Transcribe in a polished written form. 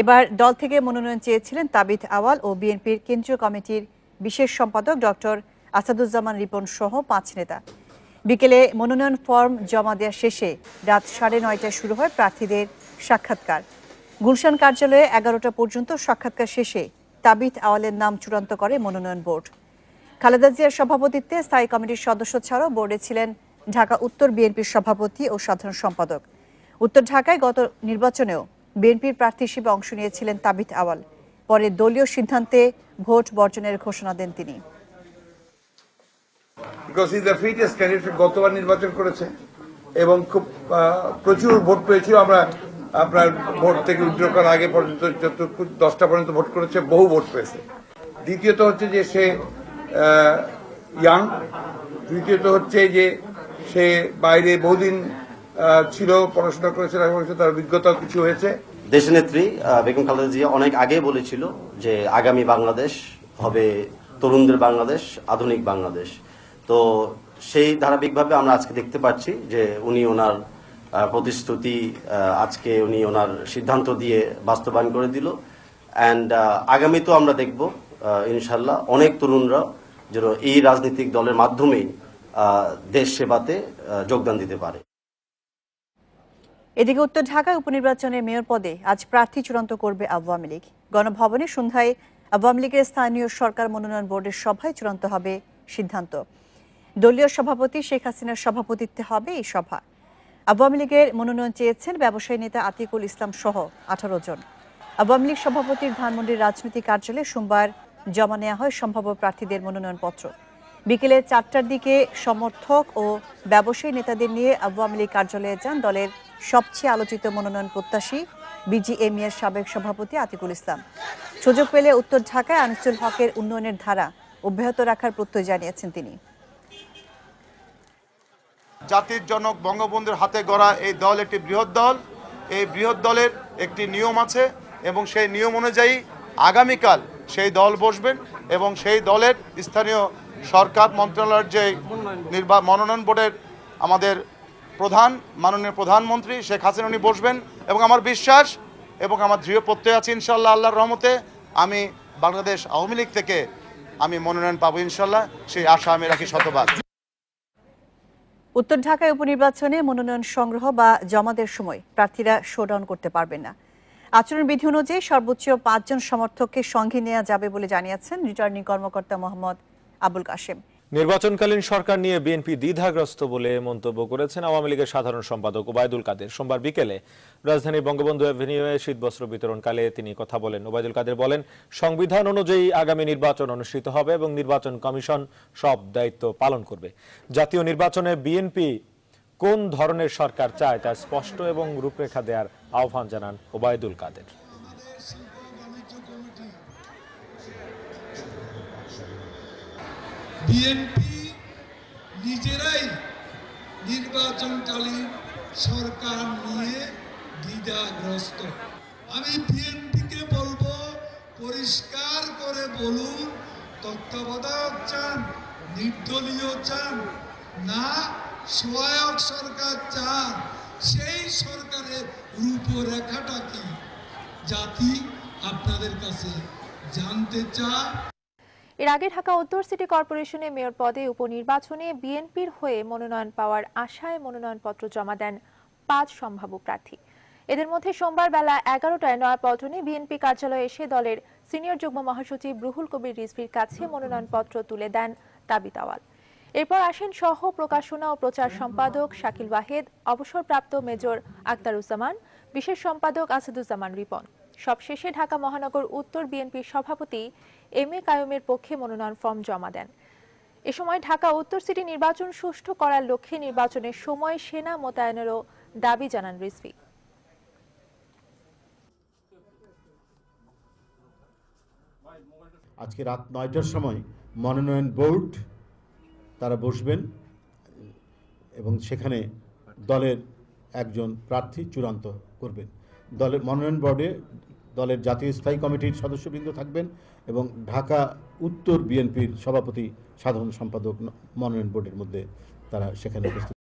এবার দল থেকে মনোনয়ন চেয়েছিলেন তাবিথ আওয়াল ও বিএনপির কেন্দ্রীয় কমিটির বিশেষ সম্পাদক ডক্টর আসাদুজ্জামান রিপন সহ ৫ নেতা। বিকেলে মনোনয়ন ফর্ম জমা দেওয়া শেষে রাত 9:30টায় শুরু হয় প্রার্থীদের সাক্ষাৎকার। গুলশান কার্যালয়ে 11টা পর্যন্ত সাক্ষাৎকার শেষে তাবিথ আওয়ালের নাম চূড়ান্ত করে মনোনয়ন বোর্ড। খালেদা জিয়ার সভাপতিত্বে স্থায়ী কমিটির সদস্য ছাড়াও বোর্ডে ছিলেন ঢাকা উত্তর বিএনপির সভাপতি ও সাধারণ সম্পাদক। উত্তর ঢাকায় গত নির্বাচনেও বিএনপির প্রার্থী হিসেবে অংশ নিয়েছিলেন তাবিথ আওয়াল। পরে দলীয় সিদ্ধান্তে ভোট বর্জনের ঘোষণা দেন তিনি। গতবার নির্বাচন করেছে এবং খুব প্রচুর ভোট পেয়েছিল। আমরা আপনার ভোট থেকে উইথড্র করার আগে পর্যন্ত 10টা পর্যন্ত ভোট করেছে, বহু ভোট পেয়েছে। দ্বিতীয়ত হচ্ছে যে সে ইয়াং, তৃতীয়ত হচ্ছে যে সে বাইরে বহুদিন ছিল, পড়াশোনা করেছে, তার অভিজ্ঞতা কিছু হয়েছে। দেশনেত্রী বেগম খালেদা জিয়া অনেক আগে বলেছিল যে আগামী বাংলাদেশ হবে তরুণদের বাংলাদেশ, আধুনিক বাংলাদেশ। তো সেই ধারাবাহিকভাবে আমরা আজকে দেখতে পাচ্ছি যে উনি ওনার প্রতিশ্রুতি আজকে উনি ওনার সিদ্ধান্ত দিয়ে বাস্তবায়ন করে দিল। অ্যান্ড আগামী তো আমরা দেখব ইনশাল্লাহ অনেক তরুণরা যেন এই রাজনৈতিক দলের মাধ্যমেই দেশ সেবাতে যোগদান দিতে পারে। এদিকে উত্তর ঢাকায় উপনির্বাচনে মেয়র পদে আজ প্রার্থী চূড়ান্ত করবে আওয়ামী লীগ। গণভবনে সন্ধ্যায় আওয়ামী লীগের স্থানীয় সরকার মনোনয়ন বোর্ডের সভায় চূড়ান্ত হবে সিদ্ধান্ত। দলীয় সভাপতি শেখ হাসিনার সভাপতিত্বে হবে এই সভা। আওয়ামী লীগের মনোনয়ন চেয়েছেন ব্যবসায়ী নেতা আতিকুল ইসলাম সহ 18 জন। আওয়ামী লীগ সভাপতির ধানমন্ডির রাজনৈতিক কার্যালয়ে সোমবার জমা নেওয়া হয় সম্ভাব্য প্রার্থীদের মনোনয়নপত্র। বিকেলে 4টার দিকে সমর্থক ও ব্যবসায়ী নেতাদের নিয়ে আওয়ামী লীগ কার্যালয়ে যান দলের সবচেয়ে আলোচিত মনোনয়ন প্রত্যাশী বিজিএমইএর সাবেক সভাপতি আতিকুল ইসলাম। সুযোগ পেলে উত্তর ঢাকায় আনিসুল হকের উন্নয়নের ধারা অব্যাহত রাখার প্রত্যয় জানিয়েছেন তিনি। জাতির জনক বঙ্গবন্ধুর হাতে গড়া এই দল একটি বৃহৎ দল। এই বৃহৎ দলের একটি নিয়ম আছে এবং সেই নিয়ম অনুযায়ী আগামীকাল সেই দল বসবেন এবং সেই দলের স্থানীয় সরকার মন্ত্রণালয়ের যে মনোনয়ন বোর্ডের আমাদের প্রধান মাননীয় প্রধানমন্ত্রী শেখ হাসিনা উনি বসবেন এবং আমার বিশ্বাস এবং আমার দৃঢ় প্রত্যয় আছে ইনশাল্লাহ আল্লাহর রহমতে আমি বাংলাদেশ আওয়ামী লীগ থেকে আমি মনোনয়ন পাবো ইনশাল্লাহ, সেই আশা আমি রাখি শতভাগ। উত্তর ঢাকায় উপনির্বাচনে মনোনয়ন সংগ্রহ বা জমাদের সময় প্রার্থীরা শোডাউন করতে পারবেন না। আচরণবিধি অনুযায়ী সর্বোচ্চ 5 জন সমর্থককে সঙ্গে নেওয়া যাবে বলে জানিয়েছেন রিটার্নিং কর্মকর্তা মোহাম্মদ আবুল কাশেম। নির্বাচনকালীন সরকার নিয়ে বিএনপি দ্বিধাগ্রস্ত বলে মন্তব্য করেছেন আওয়ামী লীগের সাধারণ সম্পাদক ওবায়দুল কাদের। সোমবার বিকেলে রাজধানীর বঙ্গবন্ধু অ্যাভিনিউয়ে শীতবস্ত্র বিতরণকালে তিনি কথা বলেন। ওবায়দুল কাদের বলেন, সংবিধান অনুযায়ী আগামী নির্বাচন অনুষ্ঠিত হবে এবং নির্বাচন কমিশন সব দায়িত্ব পালন করবে। জাতীয় নির্বাচনে বিএনপি কোন ধরনের সরকার চায় তা স্পষ্ট এবং রূপরেখা দেওয়ার আহ্বান জানান ওবায়দুল কাদের। বিএনপি নিজেরাই নির্বাচনকালীন সরকার নিয়ে দ্বিধাগ্রস্ত। আমি বিএনপিকে বলবো, পরিষ্কার করে বলুন তত্ত্বাবধায়ক চান, নির্দলীয় চান না সহায়ক সরকার চান। সেই সরকারের রূপরেখাটা কি জাতি আপনাদের কাছে জানতে চায়। এর আগে ঢাকা উত্তর সিটি কর্পোরেশনে মেয়র পদে উপনির্বাচনে বিএনপির হয়ে মনোনয়ন পাওয়ার আশায় মনোনয়নপত্র জমা দেন 5 সম্ভাব্য প্রার্থী। এদের মধ্যে সোমবার বেলা 11টায় নয়াপল্টনে বিএনপি কার্যালয়ে এসে দলের সিনিয়র যুগ্ম মহাসচিব রুহুল কবির রিজভীর কাছে মনোনয়নপত্র তুলে দেন তাবিথ আওয়াল। এরপর আসেন সহ প্রকাশনা ও প্রচার সম্পাদক শাকিল ওয়াহেদ, অবসরপ্রাপ্ত মেজর আখতারুজ্জামান, বিশেষ সম্পাদক আসাদুজ্জামান রিপন। সবশেষে ঢাকা মহানগর উত্তর বিএনপির সভাপতি এম এ কায়ুমের পক্ষে মনোনয়ন ফর্ম জমা দেন। এ সময় ঢাকা উত্তর সিটি নির্বাচন সুষ্ঠু করার লক্ষ্যে নির্বাচনের সময় সেনা মোতায়েনেরও দাবি জানান রিজভী। আজকে রাত 9টার সময় মনোনয়ন বোর্ড তারা বসবেন এবং সেখানে দলের একজন প্রার্থী চূড়ান্ত করবেন। দলের মনোনয়ন বোর্ডে দলের জাতীয় স্থায়ী কমিটির সদস্যবৃন্দ থাকবেন এবং ঢাকা উত্তর বিএনপির সভাপতি সাধারণ সম্পাদক মনোনয়ন বোর্ডের মধ্যে তারা সেখানে উপস্থিত।